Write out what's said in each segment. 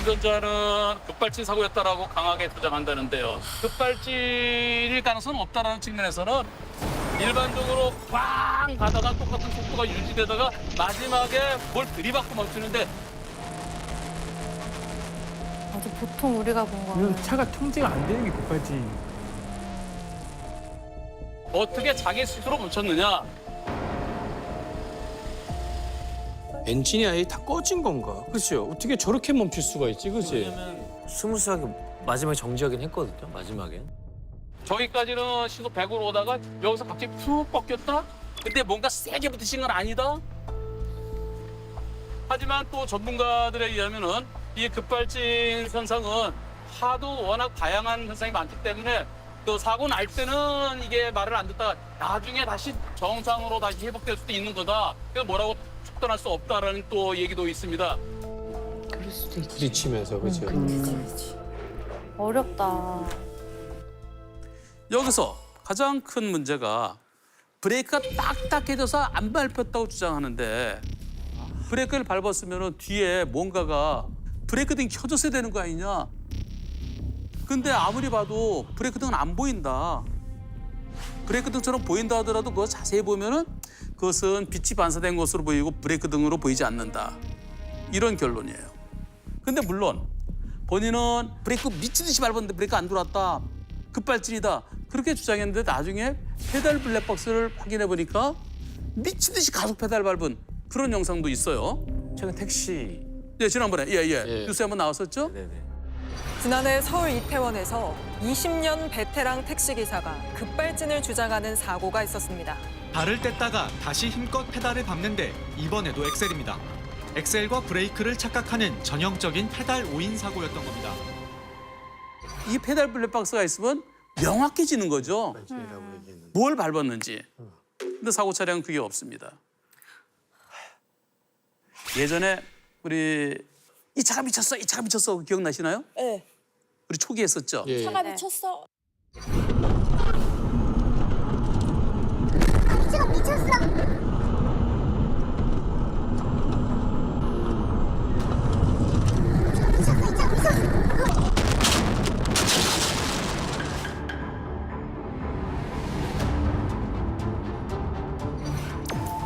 운전자는 급발진 사고였다라고 강하게 주장한다는데요. 급발진일 가능성은 없다라는 측면에서는 일반적으로 꽝 가다가 똑같은 속도가 유지되다가 마지막에 뭘 들이받고 멈추는데 맞아, 보통 우리가 본 거는 이건 차가 통제가 안 되는 게 급발진. 어떻게 자기 스스로 멈췄느냐? 엔진이 아예 다 꺼진 건가? 그렇죠. 어떻게 저렇게 멈출 수가 있지, 그렇지? 왜냐면 스무스하게 마지막에 정지하긴 했거든요. 마지막엔. 저기까지는 시속 100으로 오다가 여기서 갑자기 푹 꺾였다? 근데 뭔가 세게 부딪힌 건 아니다? 하지만 또 전문가들에 의하면은 이 급발진 현상은 하도 워낙 다양한 현상이 많기 때문에 그 사고 날 때는 이게 말을 안 듣다가 나중에 다시 정상으로 다시 회복될 수도 있는 거다. 그래서 뭐라고 촉단할 수 없다라는 또 얘기도 있습니다. 그럴 수도 있지. 부딪히면서, 그렇죠. 어렵다. 여기서 가장 큰 문제가 브레이크가 딱딱해져서 안 밟혔다고 주장하는데 브레이크를 밟았으면 뒤에 뭔가가 브레이크 등이 켜졌어야 되는 거 아니냐. 근데 아무리 봐도 브레이크 등은 안 보인다. 브레이크 등처럼 보인다 하더라도 그거 자세히 보면은 그것은 빛이 반사된 것으로 보이고 브레이크 등으로 보이지 않는다. 이런 결론이에요. 근데 물론 본인은 브레이크 미친 듯이 밟았는데 브레이크 안 들어왔다. 급발진이다. 그렇게 주장했는데 나중에 페달 블랙박스를 확인해 보니까 미친 듯이 가속 페달 밟은 그런 영상도 있어요. 최근 택시. 예, 지난번에 예. 뉴스에 한번 나왔었죠? 네네. 지난해 서울 이태원에서 20년 베테랑 택시기사가 급발진을 주장하는 사고가 있었습니다. 발을 뗐다가 다시 힘껏 페달을 밟는데 이번에도 엑셀입니다. 엑셀과 브레이크를 착각하는 전형적인 페달 오인 사고였던 겁니다. 이 페달 블랙박스가 있으면 명확해지는 거죠. 뭘 밟았는지. 근데 사고 차량은 그게 없습니다. 예전에 우리 이 차가 미쳤어, 이 차가 미쳤어 기억나시나요? 네. 우리 초기 했었죠. 예. 차가 네. 미쳤어.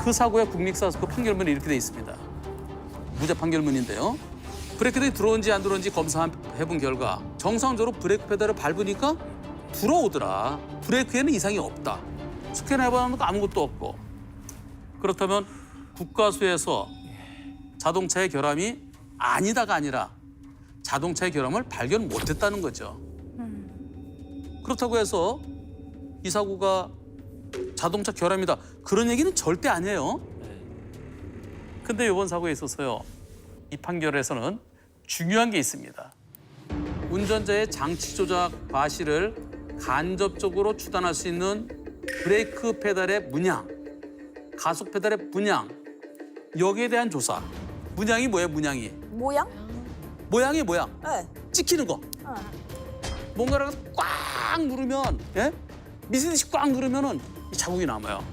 그 사고의 국립사 그 판결문에 이렇게 돼 있습니다. 무죄 판결문인데요. 브레이크들이 들어온지 안 들어온지 검사해본 결과 정상적으로 브레이크 페달을 밟으니까 들어오더라. 브레이크에는 이상이 없다. 스캔해봤는데 아무것도 없고. 그렇다면 국과수에서 자동차의 결함이 아니다가 아니라 자동차의 결함을 발견 못했다는 거죠. 그렇다고 해서 이 사고가 자동차 결함이다. 그런 얘기는 절대 아니에요. 근데 이번 사고에 있어서요. 이 판결에서는 중요한 게 있습니다. 운전자의 장치 조작 과실을 간접적으로 추단할 수 있는 브레이크 페달의 문양, 가속 페달의 문양, 여기에 대한 조사. 문양이 뭐예요, 문양이? 모양? 모양이 모양. 네. 찍히는 거. 뭔가를 꽉 누르면, 예? 미친 듯이 꽉 누르면은 이 자국이 남아요.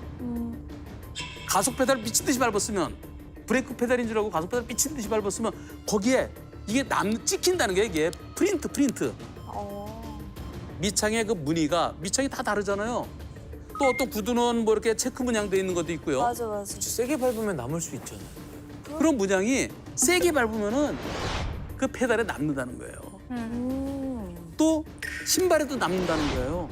가속 페달 미친 듯이 밟았으면 브레이크 페달인 줄 알고 가속 페달 미친 듯이 밟았으면 거기에 이게 찍힌다는 게 이게 프린트. 밑창의 그 무늬가 밑창이 다 다르잖아요. 또 어떤 구두는 뭐 이렇게 체크 문양돼 있는 것도 있고요. 맞아. 세게 밟으면 남을 수 있잖아요. 그런 문양이 세게 밟으면은 그 페달에 남는다는 거예요. 또 신발에도 남는다는 거예요.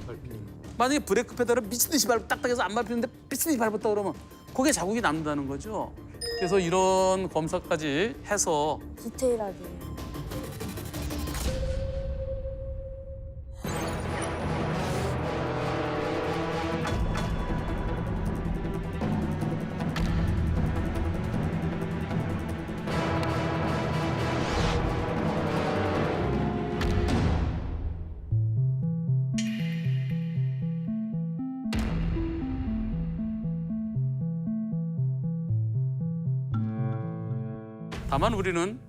만약에 브레이크 페달을 미친 듯이 딱딱해서 안 밟히는데 미친 듯이 밟았다 그러면 거기에 자국이 남는다는 거죠. 그래서 이런 검사까지 해서 디테일하게. 다만 우리는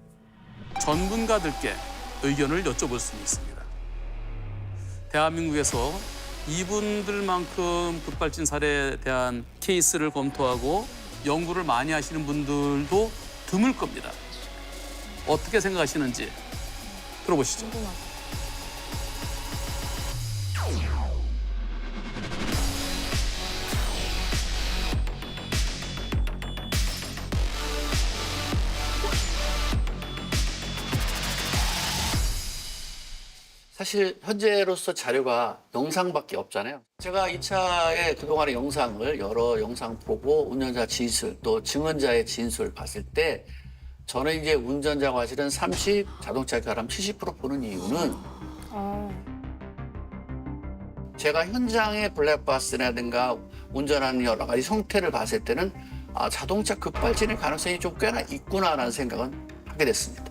전문가들께 의견을 여쭤볼 수는 있습니다. 대한민국에서 이분들만큼 급발진 사례에 대한 케이스를 검토하고 연구를 많이 하시는 분들도 드물 겁니다. 어떻게 생각하시는지 들어보시죠. 궁금하다. 사실 현재로서 자료가 영상밖에 없잖아요. 제가 이 차의 그동안의 영상을 여러 영상 보고 운전자 진술 또 증언자의 진술 봤을 때 저는 이제 운전자 과실은 30, 자동차 결함 70% 보는 이유는 제가 현장의 블랙박스라든가 운전하는 여러 가지 형태를 봤을 때는 자동차 급발진의 가능성이 좀 꽤나 있구나라는 생각은 하게 됐습니다.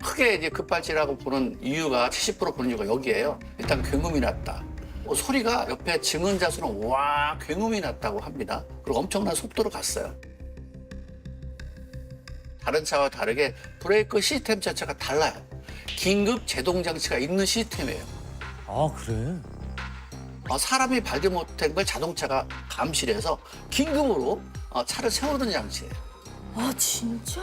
크게 이제 급발진이라고 보는 이유가 70% 보는 이유가 여기에요. 일단 굉음이 났다. 소리가 옆에 증언자 수는 와 굉음이 났다고 합니다. 그리고 엄청난 속도로 갔어요. 다른 차와 다르게 브레이크 시스템 자체가 달라요. 긴급 제동 장치가 있는 시스템이에요. 아 그래? 사람이 발견 못한 걸 자동차가 감시를 해서 긴급으로 차를 세우는 장치예요. 아 진짜?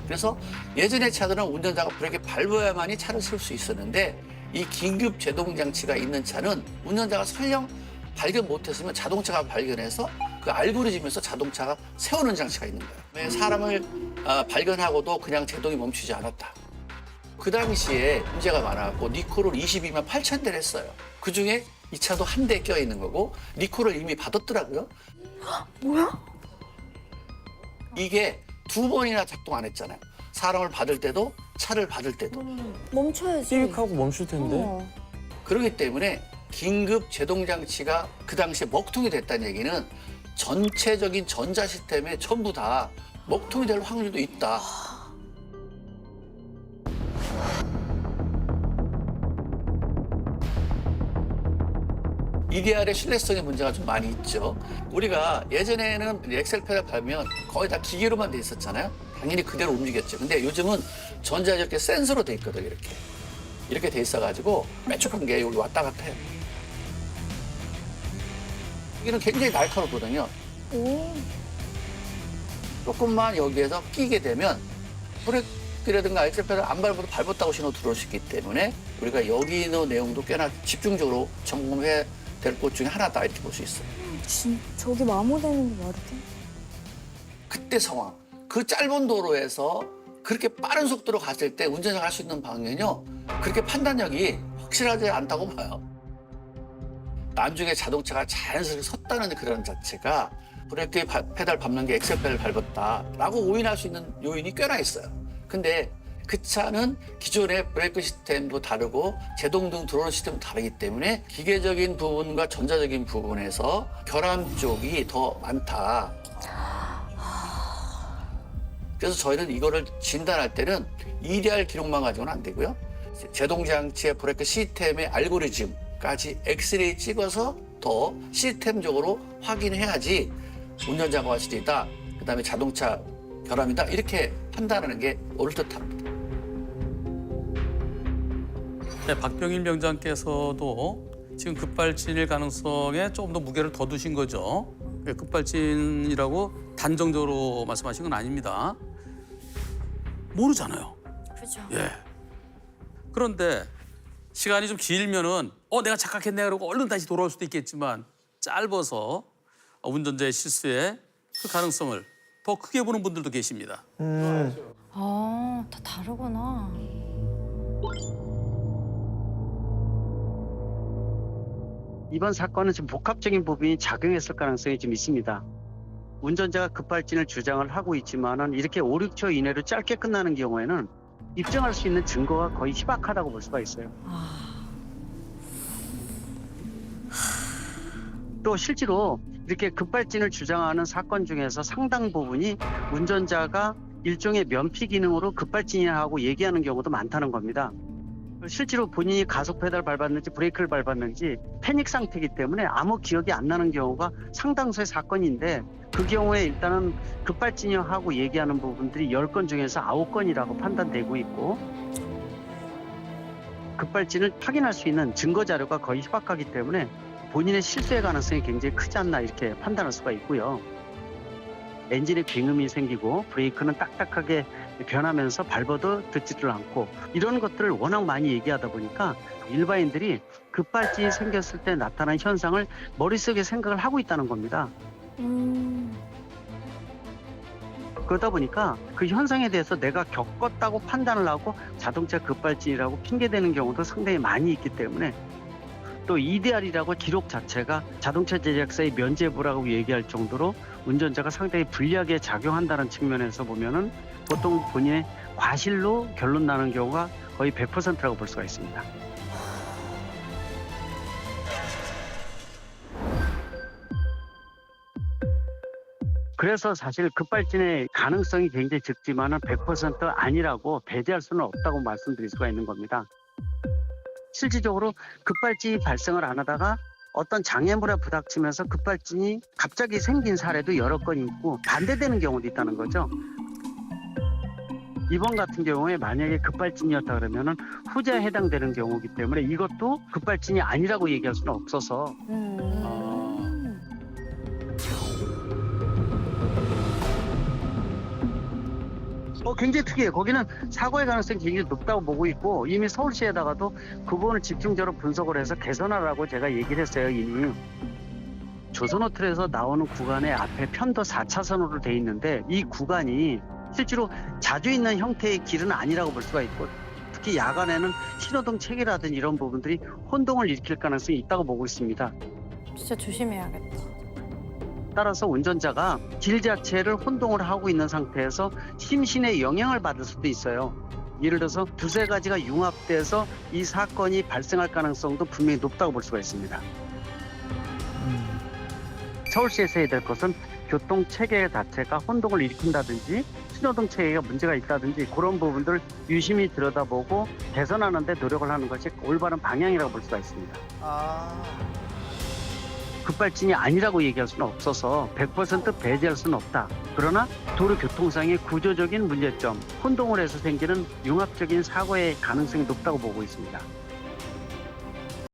그래서 예전의 차들은 운전자가 브레이크 밟아야만이 차를 세울 수 있었는데 이 긴급 제동 장치가 있는 차는 운전자가 설령 발견 못했으면 자동차가 발견해서 그 알고리즘에서 자동차가 세우는 장치가 있는 거예요. 사람을 발견하고도 그냥 제동이 멈추지 않았다. 그 당시에 문제가 많았고 리콜을 22만 8천 대를 했어요. 그중에 이 차도 한 대 껴있는 거고 리콜을 이미 받았더라고요. 뭐야? 이게 2번이나 작동 안 했잖아요. 사람을 받을 때도 차를 받을 때도. 멈춰야지. 삑하고 멈출 텐데. 그렇기 때문에 긴급 제동 장치가 그 당시에 먹통이 됐다는 얘기는 전체적인 전자 시스템에 전부 다 먹통이 될 확률도 있다. EDR의 신뢰성의 문제가 좀 많이 있죠. 우리가 예전에는 엑셀 페달 밟으면 거의 다 기계로만 돼 있었잖아요. 당연히 그대로 움직였죠. 근데 요즘은 전자 이렇게 센서로 돼 있거든, 이렇게. 이렇게 돼 있어가지고 빼쭉한 게 여기 왔다 갔다 해요. 여기는 굉장히 날카롭거든요. 조금만 여기에서 끼게 되면 브레이크라든가 엑셀 페달 안 밟아도 밟았다고 신호 들어올 수 있기 때문에 우리가 여기 있는 내용도 꽤나 집중적으로 점검해야 될 것 중에 하나다 이렇게 볼 수 있어요. 저기 마모되는 게 말이 돼? 그때 상황, 그 짧은 도로에서 그렇게 빠른 속도로 갔을 때 운전자가 할 수 있는 방향은요, 그렇게 판단력이 확실하지 않다고 봐요. 나중에 자동차가 자연스럽게 섰다는 그런 자체가 브레이크 페달 밟는 게 엑셀 페달 밟았다라고 오인할 수 있는 요인이 꽤나 있어요. 근데 그 차는 기존의 브레이크 시스템도 다르고 제동 등 들어오는 시스템도 다르기 때문에 기계적인 부분과 전자적인 부분에서 결함 쪽이 더 많다. 그래서 저희는 이거를 진단할 때는 EDR 기록만 가지고는 안 되고요. 제동 장치의 브레이크 시스템의 알고리즘까지 엑스레이 찍어서 더 시스템적으로 확인해야지 운전자가 과실이다, 그다음에 자동차 결함이다 이렇게 판단하는 게 옳을 듯합니다. 네, 박병일 병장께서도 지금 급발진일 가능성에 조금 더 무게를 더 두신 거죠. 급발진이라고 단정적으로 말씀하신 건 아닙니다. 모르잖아요. 그죠. 예. 그런데 시간이 좀 길면은 내가 착각했네 그러고 얼른 다시 돌아올 수도 있겠지만 짧아서 운전자의 실수에 그 가능성을 더 크게 보는 분들도 계십니다. 다 다르구나. 이번 사건은 좀 복합적인 부분이 작용했을 가능성이 좀 있습니다. 운전자가 급발진을 주장을 하고 있지만은 이렇게 5, 6초 이내로 짧게 끝나는 경우에는 입증할 수 있는 증거가 거의 희박하다고 볼 수가 있어요. 또 실제로 이렇게 급발진을 주장하는 사건 중에서 상당 부분이 운전자가 일종의 면피 기능으로 급발진이라 하고 얘기하는 경우도 많다는 겁니다. 실제로 본인이 가속 페달 밟았는지 브레이크를 밟았는지 패닉 상태이기 때문에 아무 기억이 안 나는 경우가 상당수의 사건인데 그 경우에 일단은 급발진이라 하고 얘기하는 부분들이 10건 중에서 9건이라고 판단되고 있고 급발진을 확인할 수 있는 증거 자료가 거의 희박하기 때문에 본인의 실수의 가능성이 굉장히 크지 않나 이렇게 판단할 수가 있고요. 엔진에 굉음이 생기고 브레이크는 딱딱하게 변하면서 밟아도 듣지를 않고 이런 것들을 워낙 많이 얘기하다 보니까 일반인들이 급발진이 생겼을 때 나타난 현상을 머릿속에 생각을 하고 있다는 겁니다. 그러다 보니까 그 현상에 대해서 내가 겪었다고 판단을 하고 자동차 급발진이라고 핑계대는 경우도 상당히 많이 있기 때문에 또 EDR이라고 기록 자체가 자동차 제작사의 면죄부라고 얘기할 정도로 운전자가 상당히 불리하게 작용한다는 측면에서 보면은 보통 본인의 과실로 결론 나는 경우가 거의 100%라고 볼 수가 있습니다. 그래서 사실 급발진의 가능성이 굉장히 적지만은 100% 아니라고 배제할 수는 없다고 말씀드릴 수가 있는 겁니다. 실질적으로 급발진이 발생을 안 하다가 어떤 장애물에 부닥치면서 급발진이 갑자기 생긴 사례도 여러 건 있고 반대되는 경우도 있다는 거죠. 이번 같은 경우에 만약에 급발진이었다 그러면은 후자에 해당되는 경우이기 때문에 이것도 급발진이 아니라고 얘기할 수는 없어서 굉장히 특이해요. 거기는 사고의 가능성이 굉장히 높다고 보고 있고 이미 서울시에다가도 그 부분을 집중적으로 분석을 해서 개선하라고 제가 얘기를 했어요. 이미. 조선호텔에서 나오는 구간에 앞에 편도 4차선으로 돼 있는데 이 구간이 실제로 자주 있는 형태의 길은 아니라고 볼 수가 있고 특히 야간에는 신호등 체계라든지 이런 부분들이 혼동을 일으킬 가능성이 있다고 보고 있습니다. 진짜 조심해야겠다. 따라서 운전자가 길 자체를 혼동을 하고 있는 상태에서 심신의 영향을 받을 수도 있어요. 예를 들어서 두세 가지가 융합돼서 이 사건이 발생할 가능성도 분명히 높다고 볼 수가 있습니다. 서울시에서 해야 될 것은 교통 체계 자체가 혼동을 일으킨다든지 신호등 체계가 문제가 있다든지 그런 부분들을 유심히 들여다보고 개선하는 데 노력을 하는 것이 올바른 방향이라고 볼 수가 있습니다. 급발진이 아니라고 얘기할 수는 없어서 100% 배제할 수는 없다. 그러나 도로교통상의 구조적인 문제점, 혼동을 해서 생기는 융합적인 사고의 가능성이 높다고 보고 있습니다.